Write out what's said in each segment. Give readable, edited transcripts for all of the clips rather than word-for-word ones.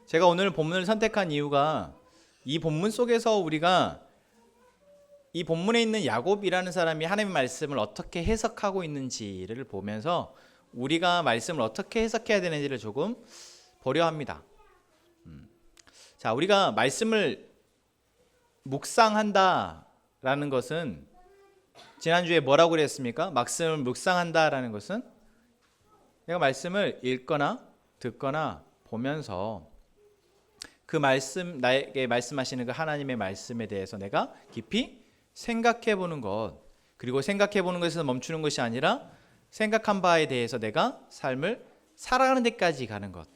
제가 오늘 본문을 선택한 이유가 이 본문 속에서 우리가 이 본문에 있는 야곱이라는 사람이 하나님의 말씀을 어떻게 해석하고 있는지를 보면서 우리가 말씀을 어떻게 해석해야 되는지를 조금 보려 합니다. 자, 우리가 말씀을 묵상한다라는 것은 지난주에 뭐라고 그랬습니까? 말씀을 묵상한다라는 것은 내가 말씀을 읽거나 듣거나 보면서 그 말씀, 나에게 말씀하시는 그 하나님의 말씀에 대해서 내가 깊이 생각해 보는 것, 그리고 생각해 보는 것에서 멈추는 것이 아니라 생각한 바에 대해서 내가 삶을 살아가는 데까지 가는 것.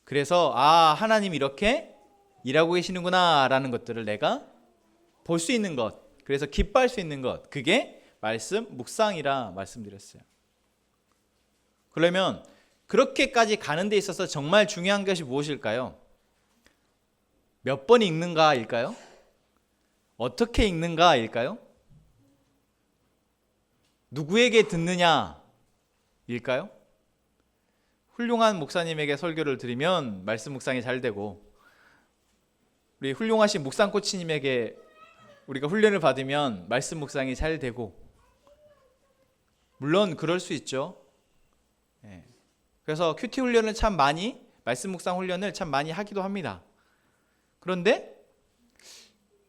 그래서 하나님 이렇게 일하고 계시는구나 라는 것들을 내가 볼 수 있는 것, 그래서 기뻐할 수 있는 것, 그게 말씀 묵상이라 말씀드렸어요. 그러면 그렇게까지 가는 데 있어서 정말 중요한 것이 무엇일까요? 몇 번 읽는가일까요? 어떻게 읽는가일까요? 누구에게 듣느냐일까요? 훌륭한 목사님에게 설교를 들으면 말씀 묵상이 잘 되고, 우리 훌륭하신 묵상 코치님에게 우리가 훈련을 받으면 말씀 묵상이 잘 되고, 물론 그럴 수 있죠. 그래서 큐티 훈련을 참 많이, 말씀 묵상 훈련을 참 많이 하기도 합니다. 그런데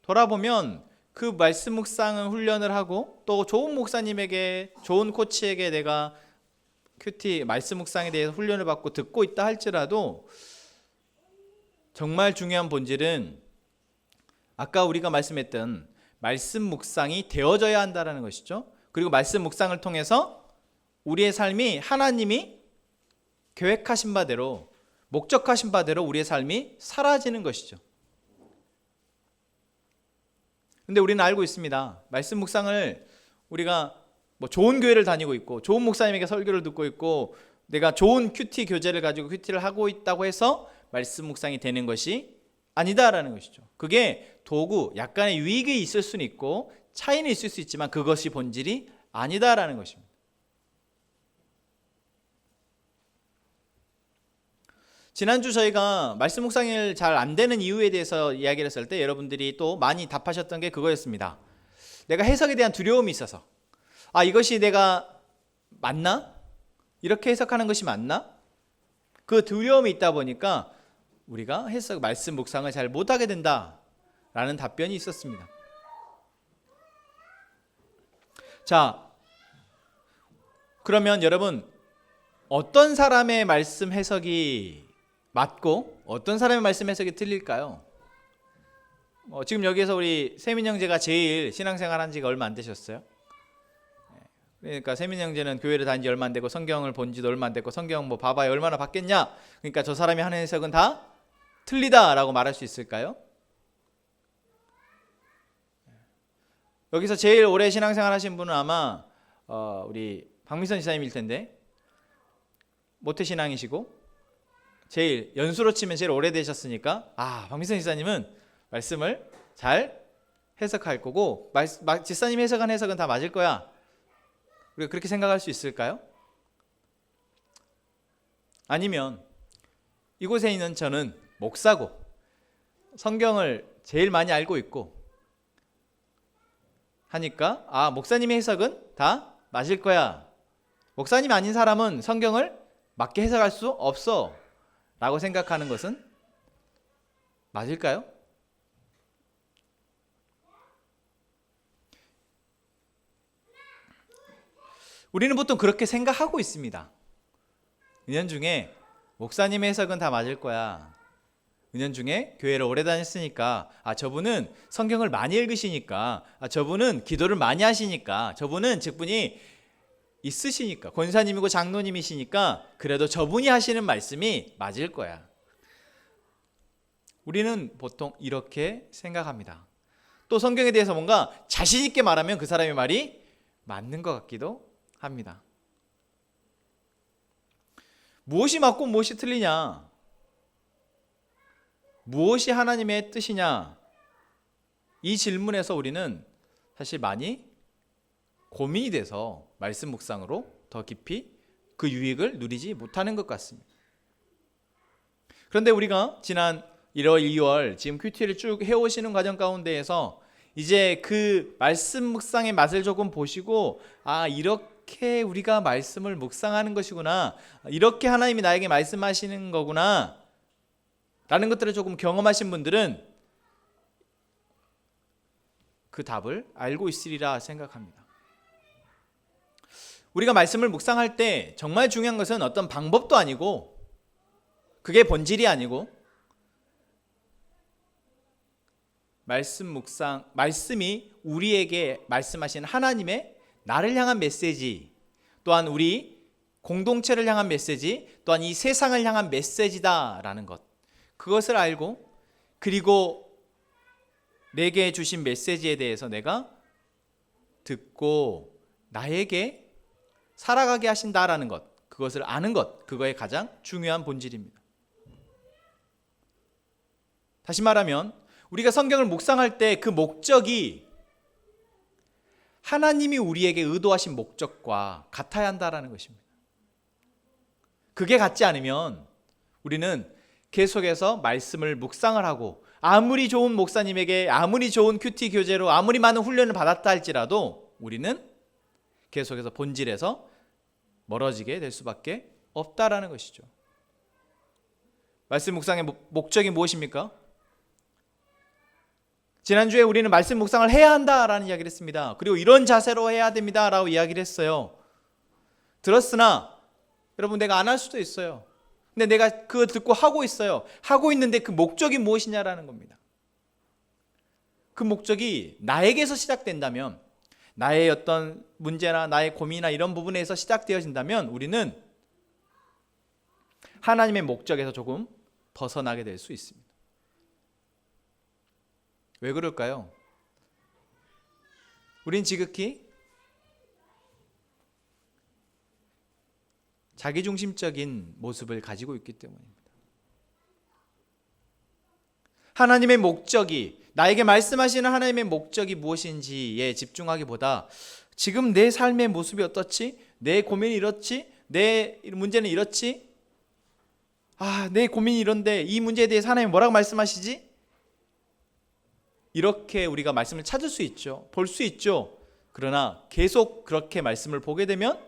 돌아보면 그 말씀 묵상 훈련을 하고 또 좋은 목사님에게, 좋은 코치에게 내가 큐티 말씀 묵상에 대해서 훈련을 받고 듣고 있다 할지라도 정말 중요한 본질은 아까 우리가 말씀했던 말씀 묵상이 되어져야 한다는 것이죠. 그리고 말씀 묵상을 통해서 우리의 삶이 하나님이 계획하신 바대로, 목적하신 바대로 우리의 삶이 사라지는 것이죠. 근데 우리는 알고 있습니다. 말씀 묵상을 우리가 좋은 교회를 다니고 있고 좋은 목사님에게 설교를 듣고 있고 내가 좋은 큐티 교재를 가지고 큐티를 하고 있다고 해서 말씀 묵상이 되는 것이 아니다라는 것이죠. 그게 도구, 약간의 유익이 있을 수는 있고 차이는 있을 수 있지만 그것이 본질이 아니다라는 것입니다. 지난주 저희가 말씀 묵상이 잘 안 되는 이유에 대해서 이야기를 했을 때 여러분들이 또 많이 답하셨던 게 그거였습니다. 내가 해석에 대한 두려움이 있어서, 이것이 내가 맞나? 이렇게 해석하는 것이 맞나? 그 두려움이 있다 보니까 우리가 말씀 묵상을 잘 못하게 된다라는 답변이 있었습니다. 자, 그러면 여러분, 어떤 사람의 말씀 해석이 맞고 어떤 사람의 말씀 해석이 틀릴까요? 지금 여기에서 우리 세민 형제가 제일 신앙생활 한 지가 얼마 안 되셨어요. 그러니까 세민 형제는 교회를 다닌 지 얼마 안 되고 성경을 본 지도 얼마 안 됐고 성경 봐봐요 얼마나 봤겠냐. 그러니까 저 사람이 하는 해석은 다 틀리다라고 말할 수 있을까요? 여기서 제일 오래 신앙생활 하신 분은 아마 우리 박미선 지사님일 텐데, 모태신앙이시고 제일 연수로 치면 제일 오래되셨으니까 박미선 지사님은 말씀을 잘 해석할 거고 지사님이 해석한 해석은 다 맞을 거야. 우리가 그렇게 생각할 수 있을까요? 아니면 이곳에 있는 저는 목사고 성경을 제일 많이 알고 있고 하니까 목사님의 해석은 다 맞을 거야. 목사님 아닌 사람은 성경을 맞게 해석할 수 없어 라고 생각하는 것은 맞을까요? 우리는 보통 그렇게 생각하고 있습니다. 은연중에 목사님의 해석은 다 맞을 거야. 은연중에 교회를 오래 다녔으니까 저분은 성경을 많이 읽으시니까 저분은 기도를 많이 하시니까 저분은 직분이 있으시니까 권사님이고 장로님이시니까 그래도 저분이 하시는 말씀이 맞을 거야. 우리는 보통 이렇게 생각합니다. 또 성경에 대해서 뭔가 자신 있게 말하면 그 사람의 말이 맞는 것 같기도 합니다. 무엇이 맞고 무엇이 틀리냐? 무엇이 하나님의 뜻이냐? 이 질문에서 우리는 사실 많이 고민이 돼서 말씀 묵상으로 더 깊이 그 유익을 누리지 못하는 것 같습니다. 그런데 우리가 지난 1월, 2월 지금 큐티를 쭉 해오시는 과정 가운데에서 이제 그 말씀 묵상의 맛을 조금 보시고, 아, 이렇게 우리가 말씀을 묵상하는 것이구나, 이렇게 하나님이 나에게 말씀하시는 거구나 라는 것들을 조금 경험하신 분들은 그 답을 알고 있으리라 생각합니다. 우리가 말씀을 묵상할 때 정말 중요한 것은 어떤 방법도 아니고, 그게 본질이 아니고, 말씀이 우리에게 말씀하신 하나님의 나를 향한 메시지, 또한 우리 공동체를 향한 메시지, 또한 이 세상을 향한 메시지다라는 것, 그것을 알고, 그리고 내게 주신 메시지에 대해서 내가 듣고 나에게 살아가게 하신다라는 것, 그것을 아는 것, 그거의 가장 중요한 본질입니다. 다시 말하면 우리가 성경을 묵상할 때 그 목적이 하나님이 우리에게 의도하신 목적과 같아야 한다라는 것입니다. 그게 같지 않으면 우리는 계속해서 말씀을 묵상을 하고, 아무리 좋은 목사님에게 아무리 좋은 큐티 교재로 아무리 많은 훈련을 받았다 할지라도 우리는 계속해서 본질에서 멀어지게 될 수밖에 없다라는 것이죠. 말씀 묵상의 목적이 무엇입니까? 지난주에 우리는 말씀 묵상을 해야 한다라는 이야기를 했습니다. 그리고 이런 자세로 해야 됩니다라고 이야기를 했어요. 들었으나 여러분, 내가 안 할 수도 있어요. 근데 내가 그거 듣고 하고 있어요. 하고 있는데 그 목적이 무엇이냐라는 겁니다. 그 목적이 나에게서 시작된다면, 나의 어떤 문제나 나의 고민이나 이런 부분에서 시작되어진다면 우리는 하나님의 목적에서 조금 벗어나게 될 수 있습니다. 왜 그럴까요? 우린 지극히 자기중심적인 모습을 가지고 있기 때문입니다. 하나님의 목적이, 나에게 말씀하시는 하나님의 목적이 무엇인지에 집중하기보다 지금 내 삶의 모습이 어떻지? 내 고민이 이렇지? 내 문제는 이렇지? 내 고민이 이런데 이 문제에 대해서 하나님이 뭐라고 말씀하시지? 이렇게 우리가 말씀을 찾을 수 있죠. 볼 수 있죠. 그러나 계속 그렇게 말씀을 보게 되면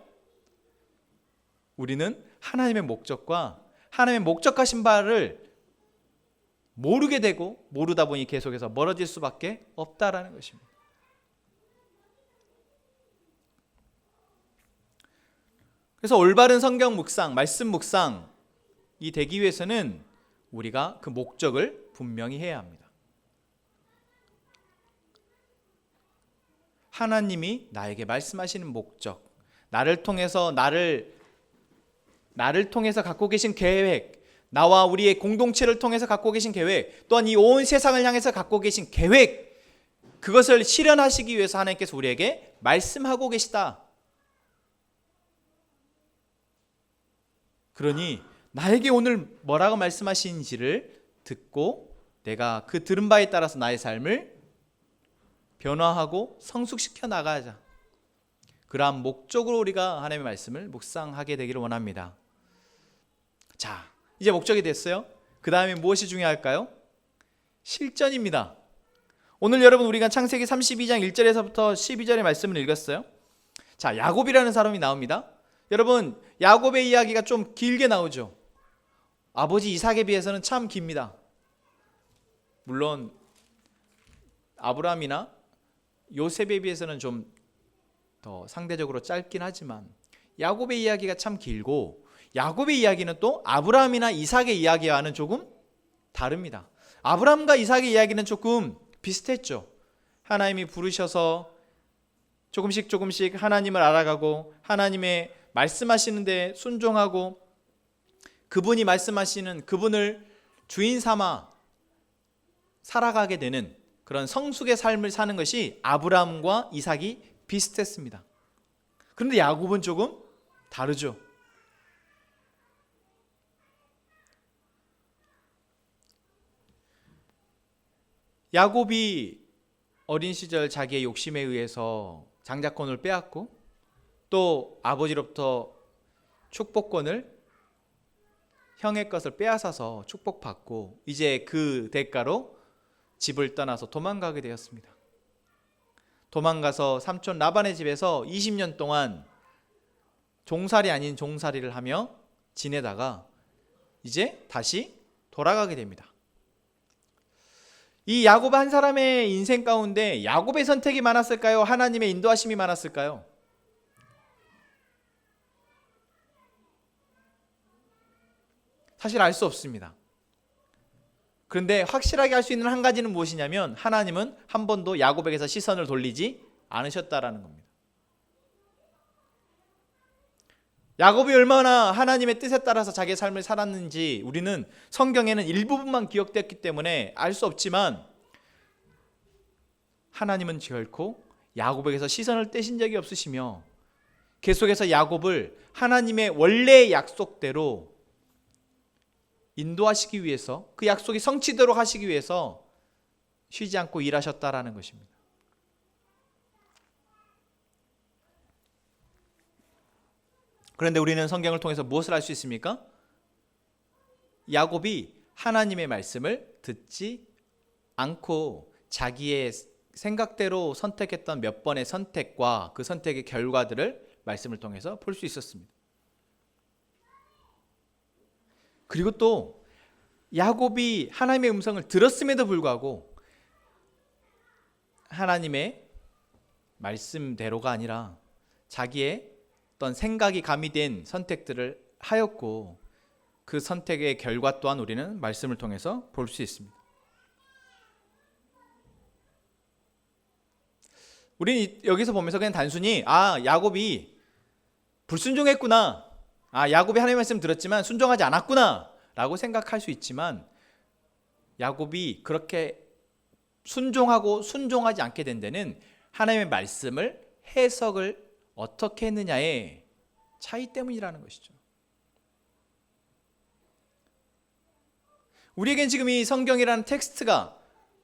우리는 하나님의 목적과 하나님의 목적하신 바를 모르게 되고, 모르다 보니 계속해서 멀어질 수밖에 없다라는 것입니다. 그래서 올바른 성경 묵상, 말씀 묵상이 되기 위해서는 우리가 그 목적을 분명히 해야 합니다. 하나님이 나에게 말씀하시는 목적, 나를 통해서 갖고 계신 계획, 나와 우리의 공동체를 통해서 갖고 계신 계획, 또한 이 온 세상을 향해서 갖고 계신 계획, 그것을 실현하시기 위해서 하나님께서 우리에게 말씀하고 계시다. 그러니 나에게 오늘 뭐라고 말씀하시는지를 듣고 내가 그 들은 바에 따라서 나의 삶을 변화하고 성숙시켜 나가자. 그러한 목적으로 우리가 하나님의 말씀을 묵상하게 되기를 원합니다. 자, 이제 목적이 됐어요. 그 다음에 무엇이 중요할까요? 실전입니다. 오늘 여러분, 우리가 창세기 32장 1절에서부터 12절의 말씀을 읽었어요. 자, 야곱이라는 사람이 나옵니다. 여러분, 야곱의 이야기가 좀 길게 나오죠. 아버지 이삭에 비해서는 참 깁니다. 물론 아브라함이나 요셉에 비해서는 좀 더 상대적으로 짧긴 하지만 야곱의 이야기가 참 길고, 야곱의 이야기는 또 아브라함이나 이삭의 이야기와는 조금 다릅니다. 아브라함과 이삭의 이야기는 조금 비슷했죠. 하나님이 부르셔서 조금씩 하나님을 알아가고, 하나님의 말씀하시는데 순종하고, 그분이 말씀하시는 그분을 주인 삼아 살아가게 되는 그런 성숙의 삶을 사는 것이 아브라함과 이삭이 비슷했습니다. 그런데 야곱은 조금 다르죠. 야곱이 어린 시절 자기의 욕심에 의해서 장자권을 빼앗고, 또 아버지로부터 축복권을 형의 것을 빼앗아서 축복받고 이제 그 대가로 집을 떠나서 도망가게 되었습니다. 도망가서 삼촌 라반의 집에서 20년 동안 종살이 아닌 종살이를 하며 지내다가 이제 다시 돌아가게 됩니다. 이 야곱 한 사람의 인생 가운데 야곱의 선택이 많았을까요? 하나님의 인도하심이 많았을까요? 사실 알 수 없습니다. 그런데 확실하게 할 수 있는 한 가지는 무엇이냐면 하나님은 한 번도 야곱에게서 시선을 돌리지 않으셨다라는 겁니다. 야곱이 얼마나 하나님의 뜻에 따라서 자기의 삶을 살았는지 우리는 성경에는 일부분만 기록되었기 때문에 알 수 없지만 하나님은 결코 야곱에게서 시선을 떼신 적이 없으시며 계속해서 야곱을 하나님의 원래의 약속대로 인도하시기 위해서 그 약속이 성취되도록 하시기 위해서 쉬지 않고 일하셨다라는 것입니다. 그런데 우리는 성경을 통해서 무엇을 알 수 있습니까? 야곱이 하나님의 말씀을 듣지 않고 자기의 생각대로 선택했던 몇 번의 선택과 그 선택의 결과들을 말씀을 통해서 볼 수 있었습니다. 그리고 또 야곱이 하나님의 음성을 들었음에도 불구하고 하나님의 말씀대로가 아니라 자기의 어떤 생각이 가미된 선택들을 하였고 그 선택의 결과 또한 우리는 말씀을 통해서 볼 수 있습니다. 우리는 여기서 보면서 그냥 단순히 야곱이 불순종했구나, 야곱이 하나님의 말씀 들었지만 순종하지 않았구나 라고 생각할 수 있지만 야곱이 그렇게 순종하고 순종하지 않게 된 데는 하나님의 말씀을 해석을 어떻게 했느냐의 차이 때문이라는 것이죠. 우리에겐 지금 이 성경이라는 텍스트가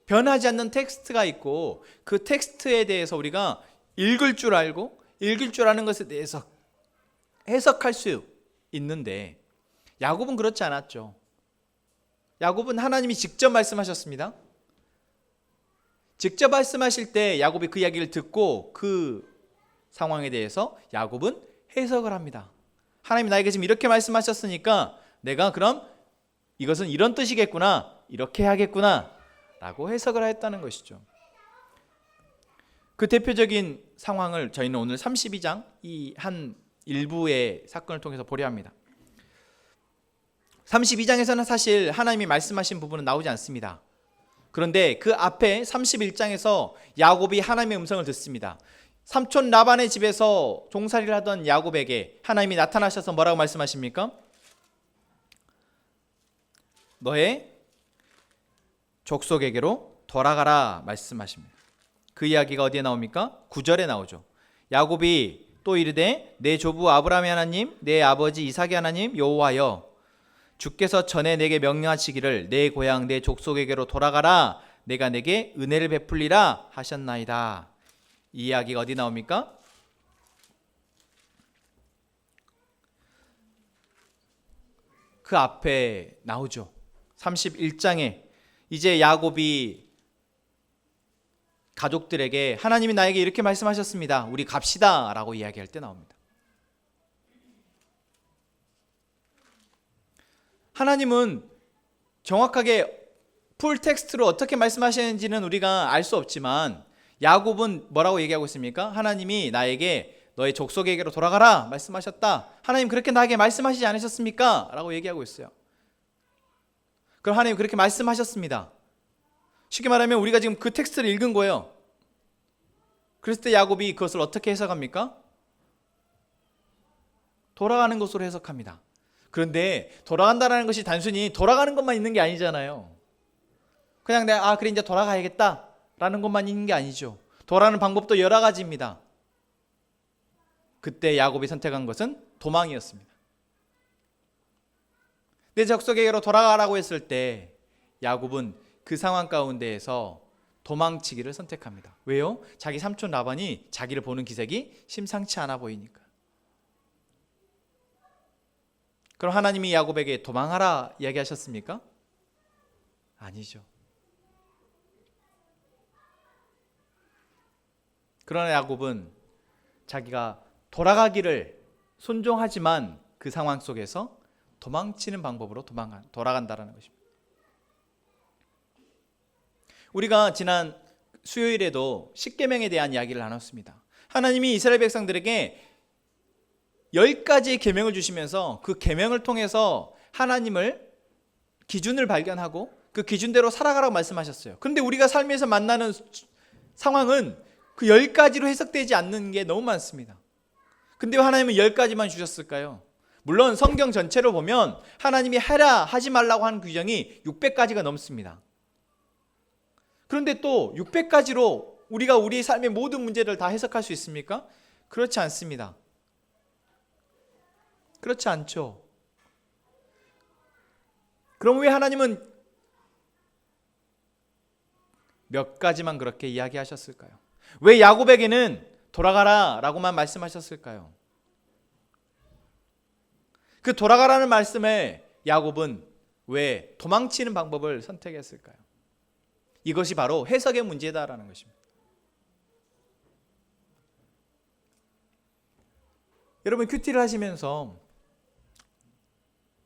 변하지 않는 텍스트가 있고 그 텍스트에 대해서 우리가 읽을 줄 알고 읽을 줄 아는 것에 대해서 해석할 수 있는데 야곱은 그렇지 않았죠. 야곱은 하나님이 직접 말씀하셨습니다. 직접 말씀하실 때 야곱이 그 이야기를 듣고 그 상황에 대해서 야곱은 해석을 합니다. 하나님이 나에게 지금 이렇게 말씀하셨으니까 내가 그럼 이것은 이런 뜻이겠구나, 이렇게 해야겠구나 라고 해석을 했다는 것이죠. 그 대표적인 상황을 저희는 오늘 32장 이 한 일부의 사건을 통해서 보려 합니다. 32장에서는 사실 하나님이 말씀하신 부분은 나오지 않습니다. 그런데 그 앞에 31장에서 야곱이 하나님의 음성을 듣습니다. 삼촌 라반의 집에서 종살이를 하던 야곱에게 하나님이 나타나셔서 뭐라고 말씀하십니까? 너의 족속에게로 돌아가라 말씀하십니다. 그 이야기가 어디에 나옵니까? 9절에 나오죠. 야곱이 또 이르되 내 조부 아브라함의 하나님 내 아버지 이삭의 하나님 여호와여 주께서 전에 내게 명령하시기를 내 고향 내 족속에게로 돌아가라 내가 내게 은혜를 베풀리라 하셨나이다. 이 이야기가 어디 나옵니까? 그 앞에 나오죠. 31장에 이제 야곱이 가족들에게 하나님이 나에게 이렇게 말씀하셨습니다. 우리 갑시다 라고 이야기할 때 나옵니다. 하나님은 정확하게 풀 텍스트로 어떻게 말씀하시는지는 우리가 알 수 없지만 야곱은 뭐라고 얘기하고 있습니까? 하나님이 나에게 너의 족속에게로 돌아가라 말씀하셨다. 하나님 그렇게 나에게 말씀하시지 않으셨습니까? 라고 얘기하고 있어요. 그럼 하나님 그렇게 말씀하셨습니다. 쉽게 말하면 우리가 지금 그 텍스트를 읽은 거예요. 그랬을 때 야곱이 그것을 어떻게 해석합니까? 돌아가는 것으로 해석합니다. 그런데 돌아간다는 것이 단순히 돌아가는 것만 있는 게 아니잖아요. 그냥 내가 그래 이제 돌아가야겠다 라는 것만 있는 게 아니죠. 돌아가는 방법도 여러 가지입니다. 그때 야곱이 선택한 것은 도망이었습니다. 내 족속에게로 돌아가라고 했을 때 야곱은 그 상황 가운데에서 도망치기를 선택합니다. 왜요? 자기 삼촌 라반이 자기를 보는 기색이 심상치 않아 보이니까. 그럼 하나님이 야곱에게 도망하라 이야기하셨습니까? 아니죠. 그러나 야곱은 자기가 돌아가기를 순종하지만 그 상황 속에서 도망치는 방법으로 돌아간다라는 것입니다. 우리가 지난 수요일에도 십계명에 대한 이야기를 나눴습니다. 하나님이 이스라엘 백성들에게 10가지의 계명을 주시면서 그 계명을 통해서 하나님을 기준을 발견하고 그 기준대로 살아가라고 말씀하셨어요. 그런데 우리가 삶에서 만나는 상황은 그 10가지로 해석되지 않는 게 너무 많습니다. 근데 왜 하나님은 10가지만 주셨을까요? 물론 성경 전체로 보면 하나님이 해라 하지 말라고 하는 규정이 600가지가 넘습니다. 그런데 또 600가지로 우리가 우리 삶의 모든 문제를 다 해석할 수 있습니까? 그렇지 않습니다. 그렇지 않죠. 그럼 왜 하나님은 몇 가지만 그렇게 이야기하셨을까요? 왜 야곱에게는 돌아가라 라고만 말씀하셨을까요? 그 돌아가라는 말씀에 야곱은 왜 도망치는 방법을 선택했을까요? 이것이 바로 해석의 문제다라는 것입니다. 여러분 큐티를 하시면서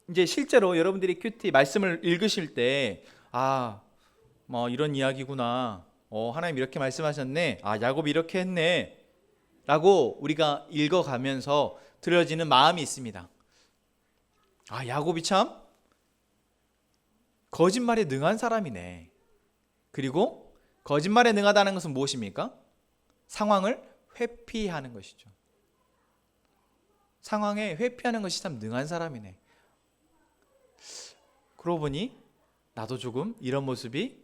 이제 실제로 여러분들이 큐티 말씀을 읽으실 때 뭐 이런 이야기구나. 하나님 이렇게 말씀하셨네. 야곱이 이렇게 했네. 라고 우리가 읽어가면서 들어지는 마음이 있습니다. 야곱이 참 거짓말에 능한 사람이네. 그리고 거짓말에 능하다는 것은 무엇입니까? 상황을 회피하는 것이죠. 상황에 회피하는 것이 참 능한 사람이네. 그러고 보니 나도 조금 이런 모습이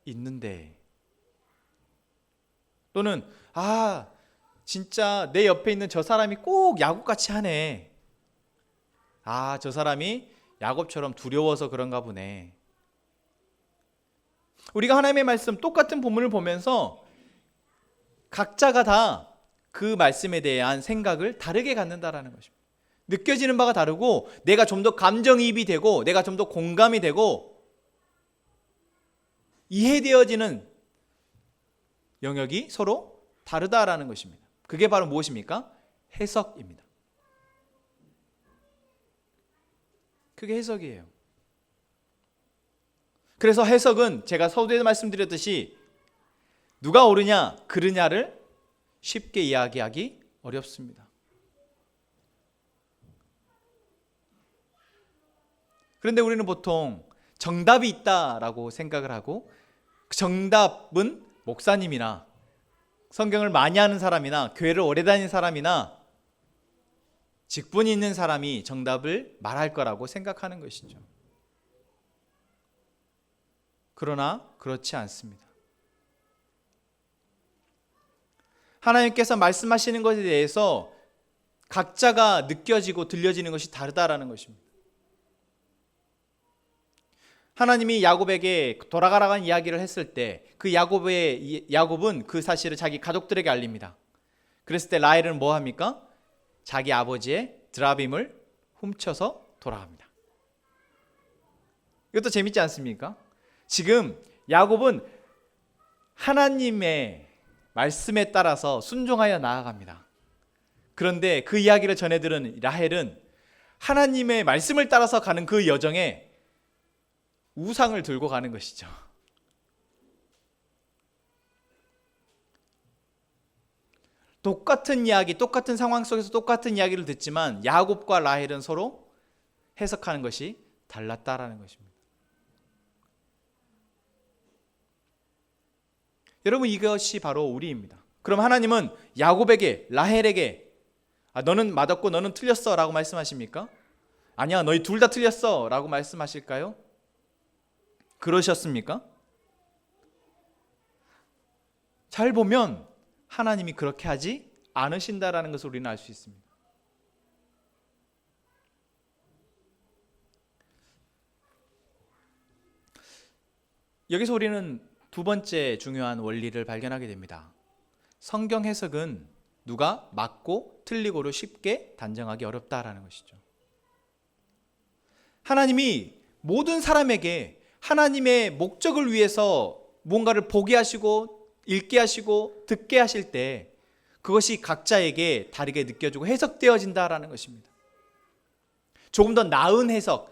있는데, 또는 진짜 내 옆에 있는 저 사람이 꼭 야곱같이 하네. 저 사람이 야곱처럼 두려워서 그런가 보네. 우리가 하나님의 말씀 똑같은 본문을 보면서 각자가 다 그 말씀에 대한 생각을 다르게 갖는다라는 것입니다. 느껴지는 바가 다르고 내가 좀 더 감정이입이 되고 내가 좀 더 공감이 되고 이해되어지는 영역이 서로 다르다라는 것입니다. 그게 바로 무엇입니까? 해석입니다. 그게 해석이에요. 그래서 해석은 제가 서두에 말씀드렸듯이 누가 옳으냐 그르냐를 쉽게 이야기하기 어렵습니다. 그런데 우리는 보통 정답이 있다라고 생각을 하고 그 정답은 목사님이나 성경을 많이 아는 사람이나 교회를 오래 다닌 사람이나 직분이 있는 사람이 정답을 말할 거라고 생각하는 것이죠. 그러나 그렇지 않습니다. 하나님께서 말씀하시는 것에 대해서 각자가 느껴지고 들려지는 것이 다르다라는 것입니다. 하나님이 야곱에게 돌아가라고 하는 이야기를 했을 때 그 야곱은 그 사실을 자기 가족들에게 알립니다. 그랬을 때 라헬은 뭐 합니까? 자기 아버지의 드라빔을 훔쳐서 돌아갑니다. 이것도 재밌지 않습니까? 지금 야곱은 하나님의 말씀에 따라서 순종하여 나아갑니다. 그런데 그 이야기를 전해 들은 라헬은 하나님의 말씀을 따라서 가는 그 여정에 우상을 들고 가는 것이죠. 똑같은 이야기, 똑같은 상황 속에서 똑같은 이야기를 듣지만 야곱과 라헬은 서로 해석하는 것이 달랐다라는 것입니다. 여러분 이것이 바로 우리입니다. 그럼 하나님은 야곱에게 라헬에게 너는 맞았고 너는 틀렸어 라고 말씀하십니까? 아니야 너희 둘 다 틀렸어 라고 말씀하실까요? 그러셨습니까? 잘 보면 하나님이 그렇게 하지 않으신다라는 것을 우리는 알 수 있습니다. 여기서 우리는 두 번째 중요한 원리를 발견하게 됩니다. 성경 해석은 누가 맞고 틀리고를 쉽게 단정하기 어렵다라는 것이죠. 하나님이 모든 사람에게 하나님의 목적을 위해서 뭔가를 보게 하시고 읽게 하시고 듣게 하실 때 그것이 각자에게 다르게 느껴지고 해석되어진다라는 것입니다. 조금 더 나은 해석이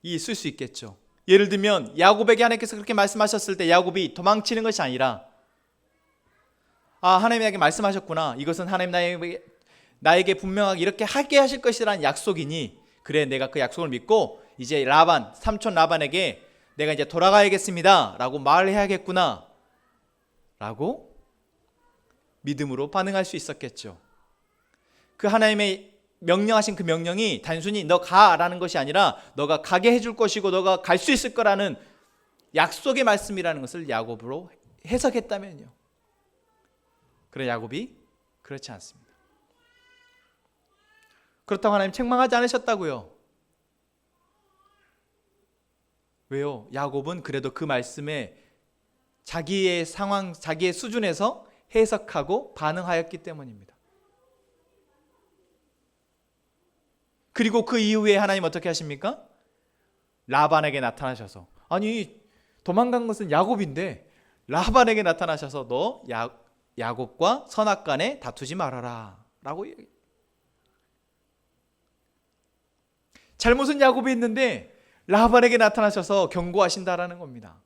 있을 수 있겠죠. 예를 들면 야곱에게 하나님께서 그렇게 말씀하셨을 때 야곱이 도망치는 것이 아니라 하나님이 나에게 말씀하셨구나. 이것은 하나님 나에게 분명하게 이렇게 하게 하실 것이라는 약속이니 그래, 내가 그 약속을 믿고 이제 삼촌 라반에게 내가 이제 돌아가야겠습니다 라고 말해야겠구나 라고 믿음으로 반응할 수 있었겠죠. 그 하나님의 명령하신 그 명령이 단순히 너 가라는 것이 아니라 너가 가게 해줄 것이고 너가 갈 수 있을 거라는 약속의 말씀이라는 것을 야곱으로 해석했다면요. 그러나 야곱이 그렇지 않습니다. 그렇다고 하나님 책망하지 않으셨다고요. 왜요? 야곱은 그래도 그 말씀에 자기의 상황, 자기의 수준에서 해석하고 반응하였기 때문입니다. 그리고 그 이후에 하나님 어떻게 하십니까? 라반에게 나타나셔서, 아니 도망간 것은 야곱인데 라반에게 나타나셔서 너 야곱과 선악간에 다투지 말아라 라고 얘기해요. 잘못은 야곱이 했는데 라반에게 나타나셔서 경고하신다라는 겁니다.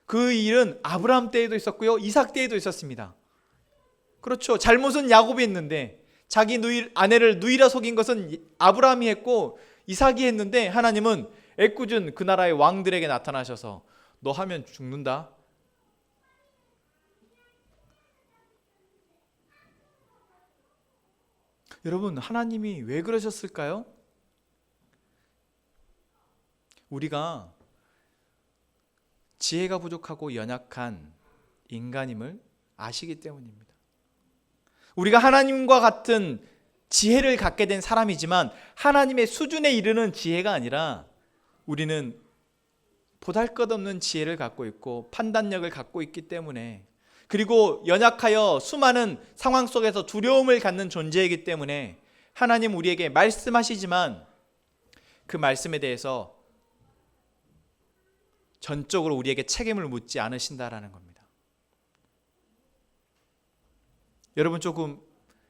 그 일은 아브라함 때에도 있었고요, 이삭 때에도 있었습니다. 그렇죠. 잘못은 야곱이 했는데 자기 아내를 누이라 속인 것은 아브라함이 했고 이삭이 했는데 하나님은 애꿎은 그 나라의 왕들에게 나타나셔서 너 하면 죽는다. 여러분, 하나님이 왜 그러셨을까요? 우리가 지혜가 부족하고 연약한 인간임을 아시기 때문입니다. 우리가 하나님과 같은 지혜를 갖게 된 사람이지만 하나님의 수준에 이르는 지혜가 아니라 우리는 보잘것없는 지혜를 갖고 있고 판단력을 갖고 있기 때문에, 그리고 연약하여 수많은 상황 속에서 두려움을 갖는 존재이기 때문에 하나님 우리에게 말씀하시지만 그 말씀에 대해서 전적으로 우리에게 책임을 묻지 않으신다라는 겁니다. 여러분, 조금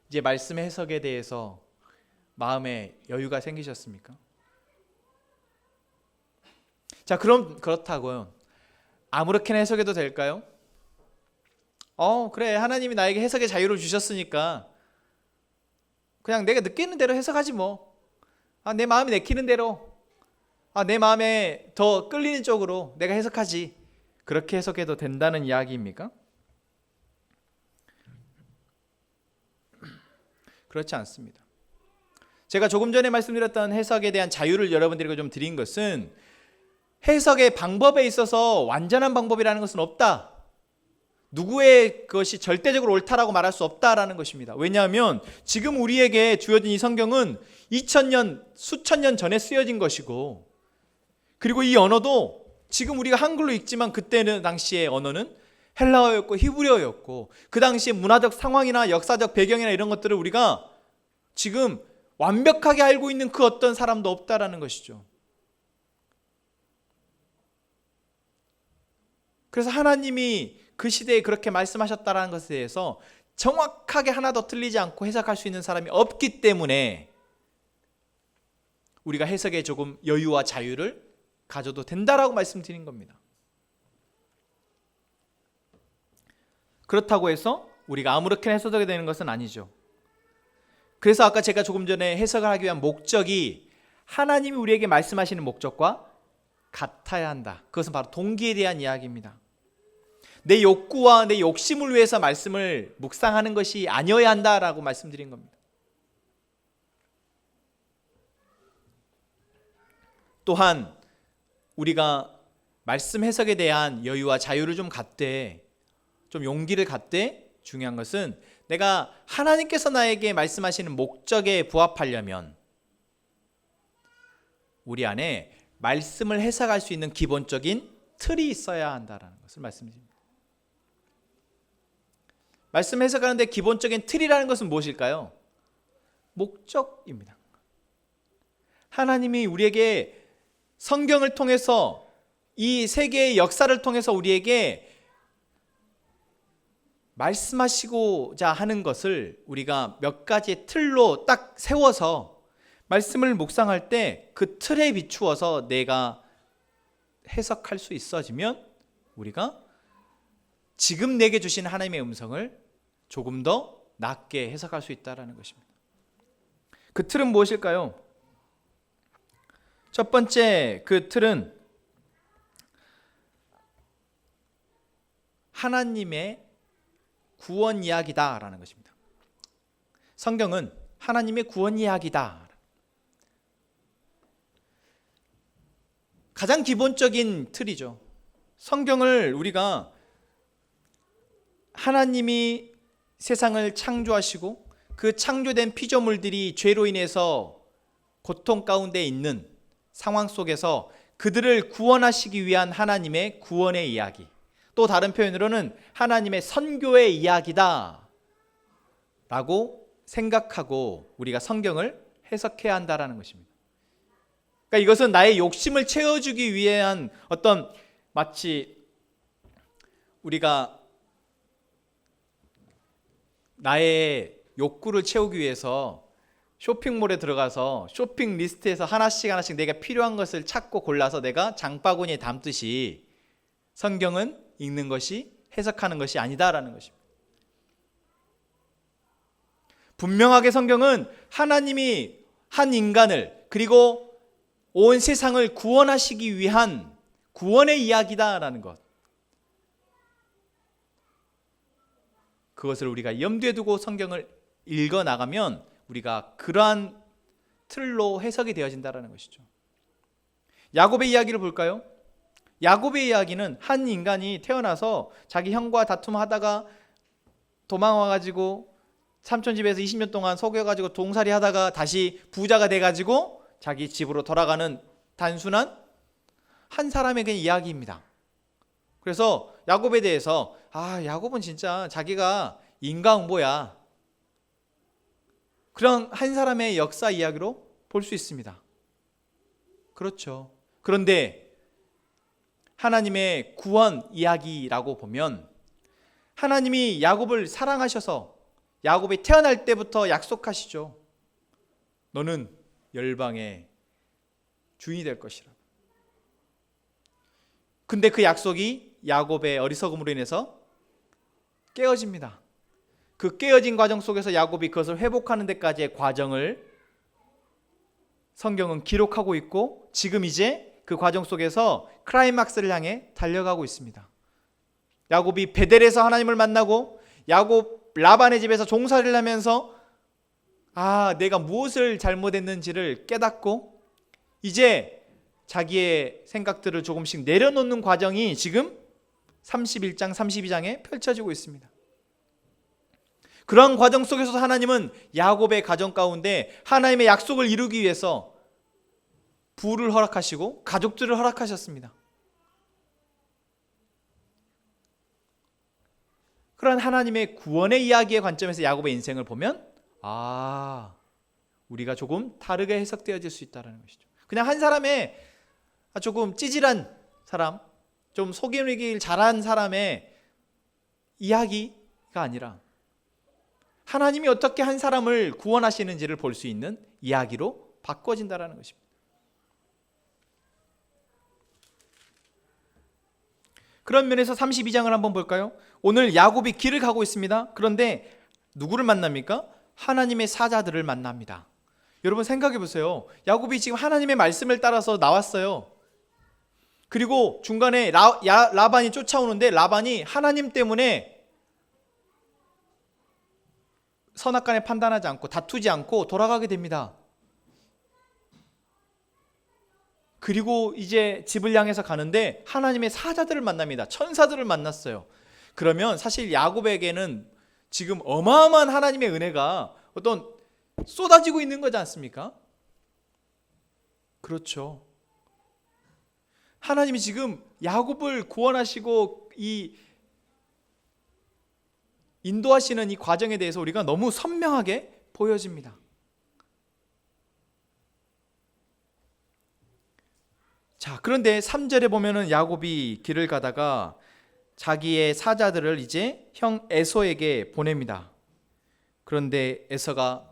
이제 말씀 해석에 대해서 마음에 여유가 생기셨습니까? 자, 그럼 그렇다고요. 아무렇게나 해석해도 될까요? 그래, 하나님이 나에게 해석의 자유를 주셨으니까 그냥 내가 느끼는 대로 해석하지 뭐. 내 마음이 내키는 대로, 내 마음에 더 끌리는 쪽으로 내가 해석하지. 그렇게 해석해도 된다는 이야기입니까? 그렇지 않습니다. 제가 조금 전에 말씀드렸던 해석에 대한 자유를 여러분들에게 좀 드린 것은 해석의 방법에 있어서 완전한 방법이라는 것은 없다. 누구의 것이 절대적으로 옳다라고 말할 수 없다라는 것입니다. 왜냐하면 지금 우리에게 주어진 이 성경은 2000년, 수천 년 전에 쓰여진 것이고, 그리고 이 언어도 지금 우리가 한글로 읽지만 그때는 당시의 언어는 헬라어였고 히브리어였고, 그 당시의 문화적 상황이나 역사적 배경이나 이런 것들을 우리가 지금 완벽하게 알고 있는 그 어떤 사람도 없다라는 것이죠. 그래서 하나님이 그 시대에 그렇게 말씀하셨다라는 것에 대해서 정확하게 하나도 틀리지 않고 해석할 수 있는 사람이 없기 때문에 우리가 해석에 조금 여유와 자유를 가져도 된다라고 말씀드린 겁니다. 그렇다고 해서 우리가 아무렇게나 해석하게 되는 것은 아니죠. 그래서 아까 제가 조금 전에 해석을 하기 위한 목적이 하나님이 우리에게 말씀하시는 목적과 같아야 한다. 그것은 바로 동기에 대한 이야기입니다. 내 욕구와 내 욕심을 위해서 말씀을 묵상하는 것이 아니어야 한다라고 말씀드린 겁니다. 또한 우리가 말씀 해석에 대한 여유와 자유를 좀 갖되, 좀 용기를 갖되 중요한 것은 내가 하나님께서 나에게 말씀하시는 목적에 부합하려면 우리 안에 말씀을 해석할 수 있는 기본적인 틀이 있어야 한다는 것을 말씀드립니다. 말씀 해석하는데 기본적인 틀이라는 것은 무엇일까요? 목적입니다. 하나님이 우리에게 성경을 통해서 이 세계의 역사를 통해서 우리에게 말씀하시고자 하는 것을 우리가 몇 가지의 틀로 딱 세워서 말씀을 묵상할 때 그 틀에 비추어서 내가 해석할 수 있어지면 우리가 지금 내게 주신 하나님의 음성을 조금 더 낮게 해석할 수 있다는 것입니다. 그 틀은 무엇일까요? 첫 번째 그 틀은 하나님의 구원 이야기다라는 것입니다. 성경은 하나님의 구원 이야기다. 가장 기본적인 틀이죠. 성경을 우리가 하나님이 세상을 창조하시고 그 창조된 피조물들이 죄로 인해서 고통 가운데 있는 상황 속에서 그들을 구원하시기 위한 하나님의 구원의 이야기, 또 다른 표현으로는 하나님의 선교의 이야기다 라고 생각하고 우리가 성경을 해석해야 한다는 것입니다. 그러니까 이것은 나의 욕심을 채워주기 위한 어떤, 마치 우리가 나의 욕구를 채우기 위해서 쇼핑몰에 들어가서 쇼핑 리스트에서 하나씩 내가 필요한 것을 찾고 골라서 내가 장바구니에 담듯이 성경은 읽는 것이, 해석하는 것이 아니다라는 것입니다. 분명하게 성경은 하나님이 한 인간을, 그리고 온 세상을 구원하시기 위한 구원의 이야기다라는 것, 그것을 우리가 염두에 두고 성경을 읽어 나가면 우리가 그러한 틀로 해석이 되어진다는 것이죠. 야곱의 이야기를 볼까요? 야곱의 이야기는 한 인간이 태어나서 자기 형과 다툼하다가 도망와가지고 삼촌 집에서 20년 동안 속여가지고 동살이 하다가 다시 부자가 돼가지고 자기 집으로 돌아가는 단순한 한 사람에게 이야기입니다. 그래서 야곱에 대해서 야곱은 진짜 자기가 인과응보야, 그런 한 사람의 역사 이야기로 볼 수 있습니다. 그렇죠. 그런데 하나님의 구원 이야기라고 보면 하나님이 야곱을 사랑하셔서 야곱이 태어날 때부터 약속하시죠. 너는 열방의 주인이 될 것이라. 근데 그 약속이 야곱의 어리석음으로 인해서 깨어집니다. 그 깨어진 과정 속에서 야곱이 그것을 회복하는 데까지의 과정을 성경은 기록하고 있고, 지금 이제 그 과정 속에서 클라이막스를 향해 달려가고 있습니다. 야곱이 베델에서 하나님을 만나고 야곱 라반의 집에서 종살이를 하면서 내가 무엇을 잘못했는지를 깨닫고 이제 자기의 생각들을 조금씩 내려놓는 과정이 지금 31장, 32장에 펼쳐지고 있습니다. 그러한 과정 속에서 하나님은 야곱의 가정 가운데 하나님의 약속을 이루기 위해서 부를 허락하시고 가족들을 허락하셨습니다. 그러한 하나님의 구원의 이야기의 관점에서 야곱의 인생을 보면 우리가 조금 다르게 해석되어질 수 있다는 것이죠. 그냥 한 사람의 조금 찌질한 사람, 좀 속이길 잘한 사람의 이야기가 아니라 하나님이 어떻게 한 사람을 구원하시는지를 볼 수 있는 이야기로 바꿔진다는 것입니다. 그런 면에서 32장을 한번 볼까요? 오늘 야곱이 길을 가고 있습니다. 그런데 누구를 만납니까? 하나님의 사자들을 만납니다. 여러분 생각해 보세요. 야곱이 지금 하나님의 말씀을 따라서 나왔어요. 그리고 중간에 라반이 쫓아오는데 라반이 하나님 때문에 선악간에 판단하지 않고 다투지 않고 돌아가게 됩니다. 그리고 이제 집을 향해서 가는데 하나님의 사자들을 만납니다. 천사들을 만났어요. 그러면 사실 야곱에게는 지금 어마어마한 하나님의 은혜가 어떤 쏟아지고 있는 거지 않습니까? 그렇죠. 하나님이 지금 야곱을 구원하시고 이 인도하시는 이 과정에 대해서 우리가 너무 선명하게 보여집니다. 자, 그런데 3절에 보면은 야곱이 길을 가다가 자기의 사자들을 이제 형 에서에게 보냅니다. 그런데 에서가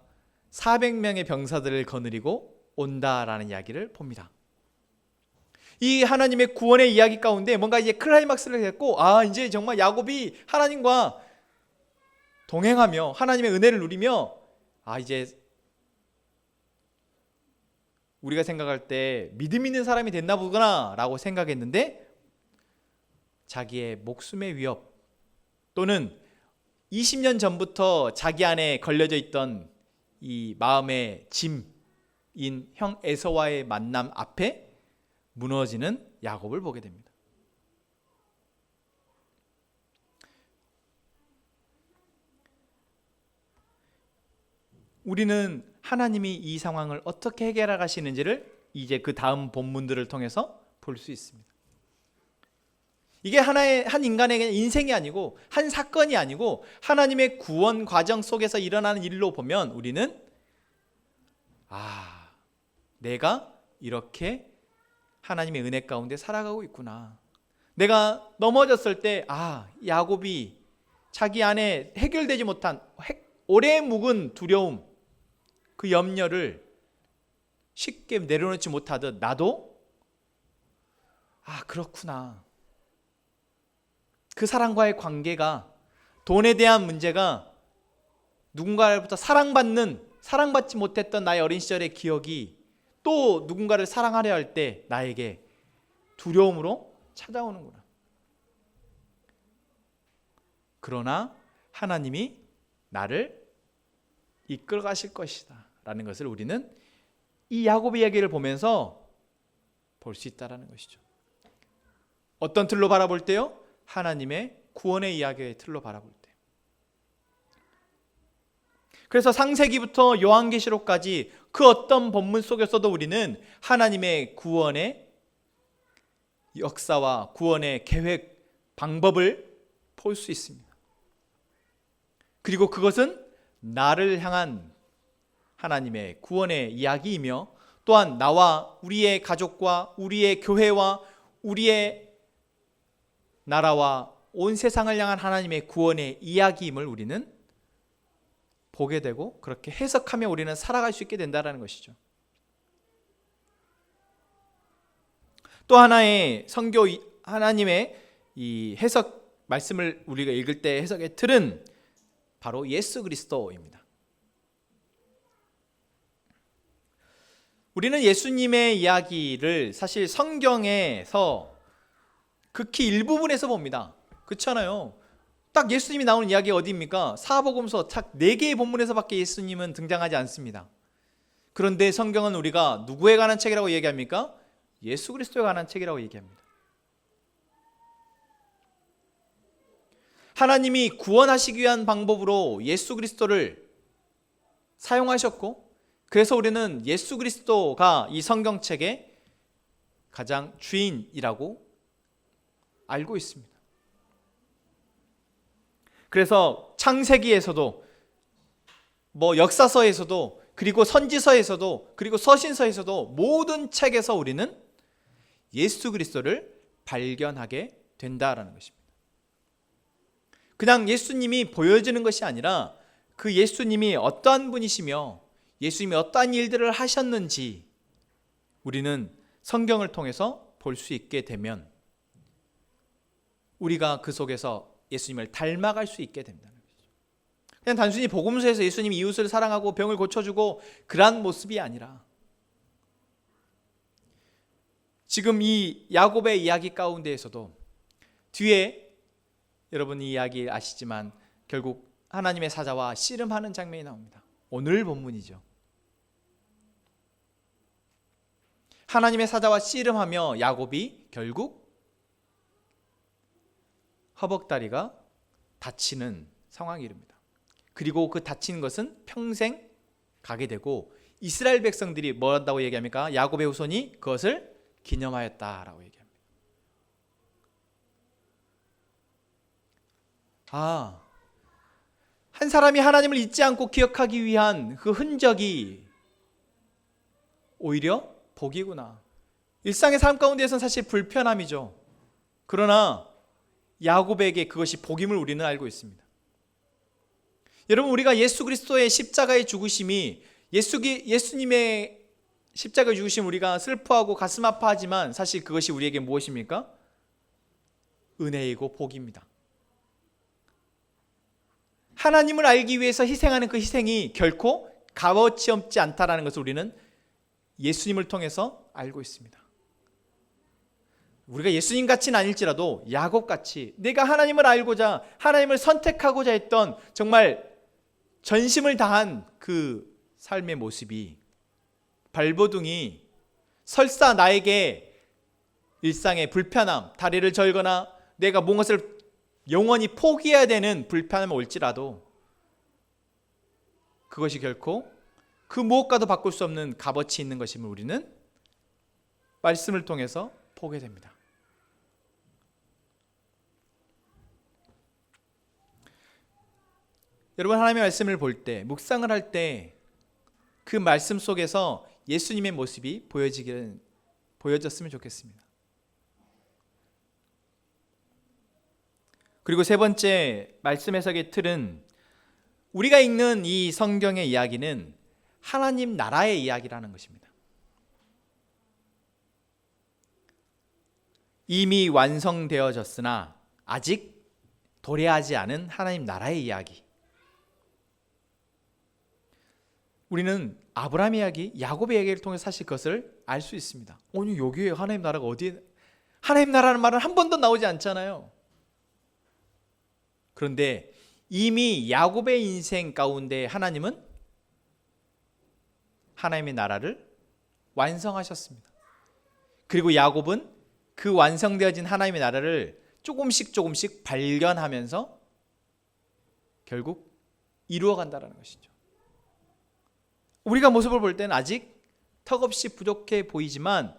400명의 병사들을 거느리고 온다라는 이야기를 봅니다. 이 하나님의 구원의 이야기 가운데 뭔가 이제 클라이막스를 했고, 이제 정말 야곱이 하나님과 동행하며 하나님의 은혜를 누리며, 이제 우리가 생각할 때 믿음 있는 사람이 됐나 보구나 라고 생각했는데, 자기의 목숨의 위협 또는 20년 전부터 자기 안에 걸려져 있던 이 마음의 짐인 형 에서와의 만남 앞에 무너지는 야곱을 보게 됩니다. 우리는 하나님이 이 상황을 어떻게 해결해 가시는지를 이제 그 다음 본문들을 통해서 볼 수 있습니다. 이게 한 인간의 인생이 아니고 한 사건이 아니고 하나님의 구원 과정 속에서 일어나는 일로 보면 우리는 내가 이렇게 하나님의 은혜 가운데 살아가고 있구나. 내가 넘어졌을 때 야곱이 자기 안에 해결되지 못한 오래 묵은 두려움, 그 염려를 쉽게 내려놓지 못하듯 나도 그렇구나. 그 사람과의 관계가, 돈에 대한 문제가, 누군가로부터 사랑받지 못했던 나의 어린 시절의 기억이 또 누군가를 사랑하려 할 때 나에게 두려움으로 찾아오는구나. 그러나 하나님이 나를 이끌어 가실 것이다 라는 것을 우리는 이 야곱의 이야기를 보면서 볼 수 있다는 것이죠. 어떤 틀로 바라볼 때요? 하나님의 구원의 이야기의 틀로 바라볼 때. 그래서 창세기부터 요한계시록까지 그 어떤 본문 속에서도 우리는 하나님의 구원의 역사와 구원의 계획, 방법을 볼 수 있습니다. 그리고 그것은 나를 향한 하나님의 구원의 이야기이며, 또한 나와 우리의 가족과 우리의 교회와 우리의 나라와 온 세상을 향한 하나님의 구원의 이야기임을 우리는 보게 되고, 그렇게 해석하며 우리는 살아갈 수 있게 된다는 것이죠. 또 하나의 성교 하나님의 이 해석 말씀을 우리가 읽을 때 해석의 틀은 바로 예수 그리스도입니다. 우리는 예수님의 이야기를 사실 성경에서 극히 일부분에서 봅니다. 그렇잖아요. 딱 예수님이 나오는 이야기가 어디입니까? 사복음서 딱 4개의 본문에서밖에 예수님은 등장하지 않습니다. 그런데 성경은 우리가 누구에 관한 책이라고 얘기합니까? 예수 그리스도에 관한 책이라고 얘기합니다. 하나님이 구원하시기 위한 방법으로 예수 그리스도를 사용하셨고, 그래서 우리는 예수 그리스도가 이 성경책의 가장 주인이라고 알고 있습니다. 그래서 창세기에서도 역사서에서도, 그리고 선지서에서도, 그리고 서신서에서도 모든 책에서 우리는 예수 그리스도를 발견하게 된다라는 것입니다. 그냥 예수님이 보여지는 것이 아니라 그 예수님이 어떠한 분이시며 예수님이 어떠한 일들을 하셨는지 우리는 성경을 통해서 볼 수 있게 되면 우리가 그 속에서 예수님을 닮아갈 수 있게 된다는 것이죠. 그냥 단순히 복음서에서 예수님이 이웃을 사랑하고 병을 고쳐주고 그러한 모습이 아니라, 지금 이 야곱의 이야기 가운데에서도 뒤에 여러분 이 이야기 아시지만 결국 하나님의 사자와 씨름하는 장면이 나옵니다. 오늘 본문이죠. 하나님의 사자와 씨름하며 야곱이 결국 허벅다리가 다치는 상황이 이릅니다. 그리고 그 다친 것은 평생 가게 되고, 이스라엘 백성들이 뭐 한다고 얘기합니까? 야곱의 후손이 그것을 기념하였다라고 얘기합니다. 한 사람이 하나님을 잊지 않고 기억하기 위한 그 흔적이 오히려 복이구나. 일상의 삶 가운데에서는 사실 불편함이죠. 그러나 야곱에게 그것이 복임을 우리는 알고 있습니다. 여러분, 우리가 예수 그리스도의 십자가의 죽으심이 예수님의 십자가의 죽으심 우리가 슬퍼하고 가슴 아파하지만 사실 그것이 우리에게 무엇입니까? 은혜이고 복입니다. 하나님을 알기 위해서 희생하는 그 희생이 결코 값어치 없지 않다라는 것을 우리는 예수님을 통해서 알고 있습니다. 우리가 예수님 같이는 아닐지라도 야곱같이 내가 하나님을 알고자 하나님을 선택하고자 했던 정말 전심을 다한 그 삶의 모습이 발버둥이 설사 나에게 일상의 불편함, 다리를 절거나 내가 무엇을 영원히 포기해야 되는 불편함이 올지라도 그것이 결코 그 무엇과도 바꿀 수 없는 값어치 있는 것임을 우리는 말씀을 통해서 보게 됩니다. 여러분, 하나님의 말씀을 볼 때, 묵상을 할 때 그 말씀 속에서 예수님의 모습이 보여졌으면 좋겠습니다. 그리고 세 번째 말씀 해석의 틀은 우리가 읽는 이 성경의 이야기는 하나님 나라의 이야기라는 것입니다. 이미 완성되어졌으나 아직 도래하지 않은 하나님 나라의 이야기. 우리는 아브라함의 이야기, 야곱의 이야기를 통해 사실 그것을 알 수 있습니다. 아니, 여기에 하나님 나라가 어디에, 하나님 나라는 말은 한 번도 나오지 않잖아요. 그런데 이미 야곱의 인생 가운데 하나님은 하나님의 나라를 완성하셨습니다. 그리고 야곱은 그 완성되어진 하나님의 나라를 조금씩 발견하면서 결국 이루어간다는 것이죠. 우리가 모습을 볼 때는 아직 턱없이 부족해 보이지만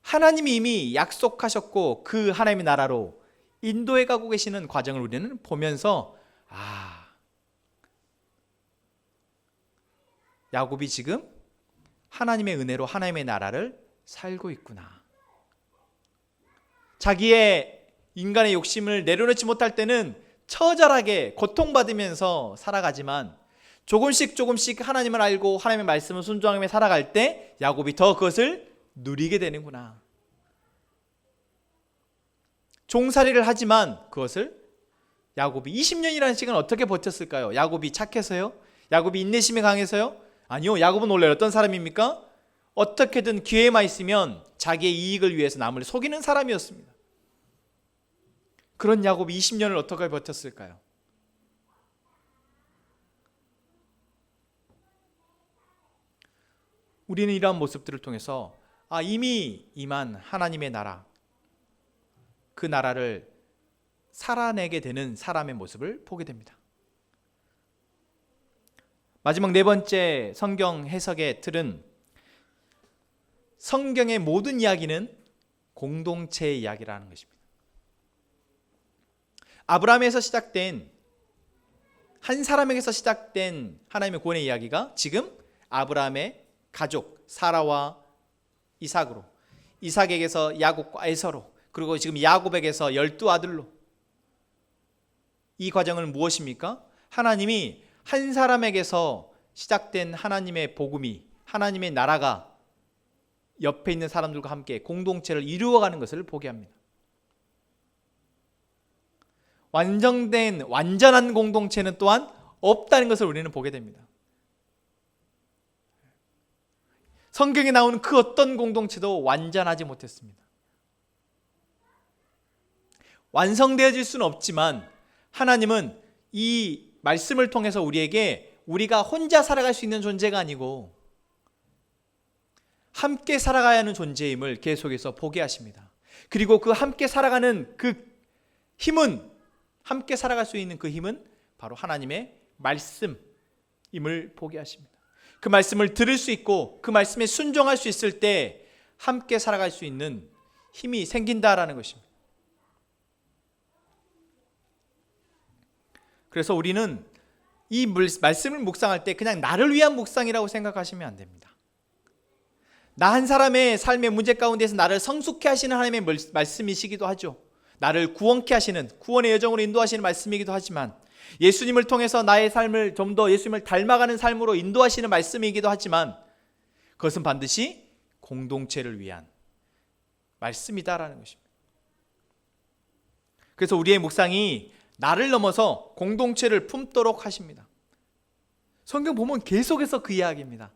하나님이 이미 약속하셨고 그 하나님의 나라로 인도해 가고 계시는 과정을 우리는 보면서 야곱이 지금 하나님의 은혜로 하나님의 나라를 살고 있구나. 자기의 인간의 욕심을 내려놓지 못할 때는 처절하게 고통받으면서 살아가지만 조금씩 하나님을 알고 하나님의 말씀을 순종하며 살아갈 때 야곱이 더 그것을 누리게 되는구나. 종살이를 하지만 그것을 야곱이 20년이라는 시간을 어떻게 버텼을까요? 야곱이 착해서요? 야곱이 인내심이 강해서요? 아니요. 야곱은 원래 어떤 사람입니까? 어떻게든 기회만 있으면 자기의 이익을 위해서 남을 속이는 사람이었습니다. 그런 야곱이 20년을 어떻게 버텼을까요? 우리는 이러한 모습들을 통해서 이미 임한 하나님의 나라, 그 나라를 살아내게 되는 사람의 모습을 보게 됩니다. 마지막 네 번째 성경 해석의 틀은 성경의 모든 이야기는 공동체의 이야기라는 것입니다. 아브라함에서 시작된 한 사람에게서 시작된 하나님의 구원의 이야기가 지금 아브라함의 가족 사라와 이삭으로, 이삭에게서 야곱과 에서로, 그리고 지금 야곱에게서 12아들로, 이 과정은 무엇입니까? 하나님이 한 사람에게서 시작된 하나님의 복음이, 하나님의 나라가 옆에 있는 사람들과 함께 공동체를 이루어가는 것을 보게 합니다. 완전한 공동체는 또한 없다는 것을 우리는 보게 됩니다. 성경에 나오는 그 어떤 공동체도 완전하지 못했습니다. 완성되어질 수는 없지만 하나님은 이 말씀을 통해서 우리에게 우리가 혼자 살아갈 수 있는 존재가 아니고 함께 살아가야 하는 존재임을 계속해서 보게 하십니다. 그리고 그 함께 살아가는 그 힘은, 함께 살아갈 수 있는 그 힘은 바로 하나님의 말씀임을 보게 하십니다. 그 말씀을 들을 수 있고 그 말씀에 순종할 수 있을 때 함께 살아갈 수 있는 힘이 생긴다라는 것입니다. 그래서 우리는 이 말씀을 묵상할 때 그냥 나를 위한 묵상이라고 생각하시면 안 됩니다. 나 한 사람의 삶의 문제 가운데서 나를 성숙케 하시는 하나님의 말씀이시기도 하죠. 나를 구원케 하시는, 구원의 여정으로 인도하시는 말씀이기도 하지만, 예수님을 통해서 나의 삶을 좀 더 예수님을 닮아가는 삶으로 인도하시는 말씀이기도 하지만, 그것은 반드시 공동체를 위한 말씀이다라는 것입니다. 그래서 우리의 묵상이 나를 넘어서 공동체를 품도록 하십니다. 성경 보면 계속해서 그 이야기입니다.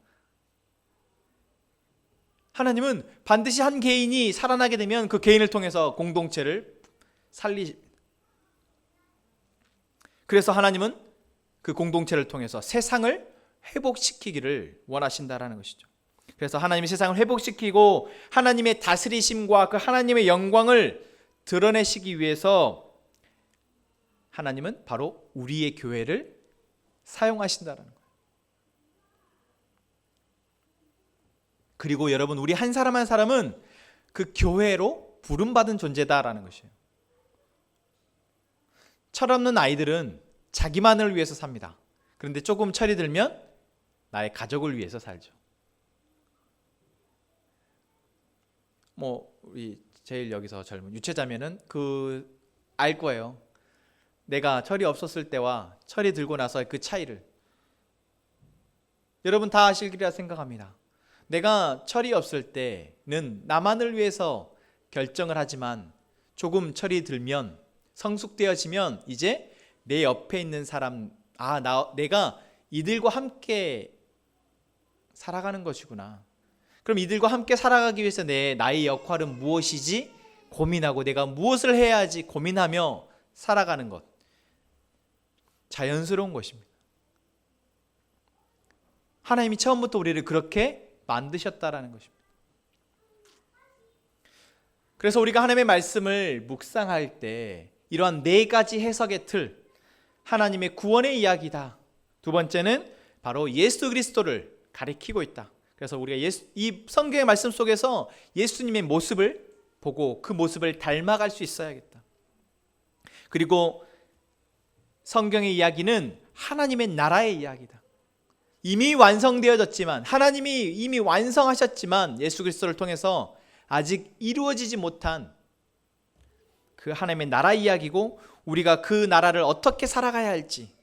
하나님은 반드시 한 개인이 살아나게 되면 그 개인을 통해서 공동체를 살리십니다. 그래서 하나님은 그 공동체를 통해서 세상을 회복시키기를 원하신다라는 것이죠. 그래서 하나님이 세상을 회복시키고 하나님의 다스리심과 그 하나님의 영광을 드러내시기 위해서 하나님은 바로 우리의 교회를 사용하신다라는 거예요. 그리고 여러분, 우리 한 사람 한 사람은 그 교회로 부름받은 존재다라는 것이에요. 철없는 아이들은 자기만을 위해서 삽니다. 그런데 조금 철이 들면 나의 가족을 위해서 살죠. 우리 제일 여기서 젊은 유채자매는 알 거예요. 내가 철이 없었을 때와 철이 들고 나서 그 차이를 여러분 다 아실리라 생각합니다. 내가 철이 없을 때는 나만을 위해서 결정을 하지만 조금 철이 들면, 성숙되어지면 이제 내 옆에 있는 사람, 내가 이들과 함께 살아가는 것이구나. 그럼 이들과 함께 살아가기 위해서 나의 역할은 무엇이지? 고민하고 내가 무엇을 해야지 고민하며 살아가는 것. 자연스러운 것입니다. 하나님이 처음부터 우리를 그렇게 만드셨다라는 것입니다. 그래서 우리가 하나님의 말씀을 묵상할 때 이러한 4가지 해석의 틀, 하나님의 구원의 이야기다. 두 번째는 바로 예수 그리스도를 가리키고 있다. 그래서 우리가 이 성경의 말씀 속에서 예수님의 모습을 보고 그 모습을 닮아갈 수 있어야겠다. 그리고 성경의 이야기는 하나님의 나라의 이야기다. 이미 완성되어졌지만, 하나님이 이미 완성하셨지만 예수 그리스도를 통해서 아직 이루어지지 못한 그 하나님의 나라 이야기고, 우리가 그 나라를 어떻게 살아가야 할지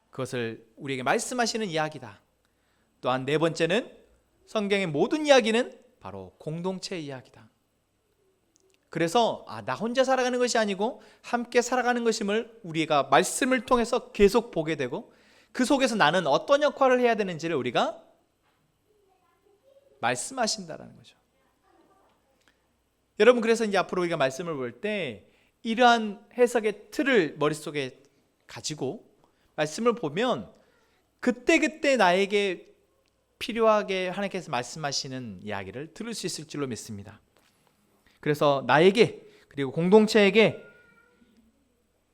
그것을 우리에게 말씀하시는 이야기다. 또한 4번째는 성경의 모든 이야기는 바로 공동체의 이야기다. 그래서 나 혼자 살아가는 것이 아니고 함께 살아가는 것임을 우리가 말씀을 통해서 계속 보게 되고, 그 속에서 나는 어떤 역할을 해야 되는지를 우리가 말씀하신다라는 거죠. 여러분, 그래서 이제 앞으로 우리가 말씀을 볼 때 이러한 해석의 틀을 머릿속에 가지고 말씀을 보면 그때그때 나에게 필요하게 하나님께서 말씀하시는 이야기를 들을 수 있을 줄로 믿습니다. 그래서 나에게, 그리고 공동체에게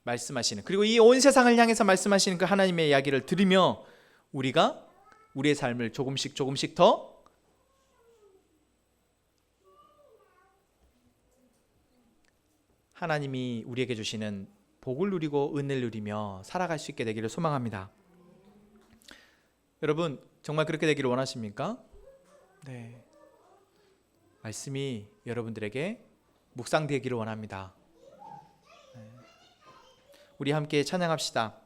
말씀하시는, 그리고 이 온 세상을 향해서 말씀하시는 그 하나님의 이야기를 들으며 우리가 우리의 삶을 조금씩 더 하나님이 우리에게 주시는 복을 누리고 은혜를 누리며 살아갈 수 있게 되기를 소망합니다. 여러분, 정말 그렇게 되기를 원하십니까? 네. 말씀이 여러분들에게 묵상되기를 원합니다. 우리 함께 찬양합시다.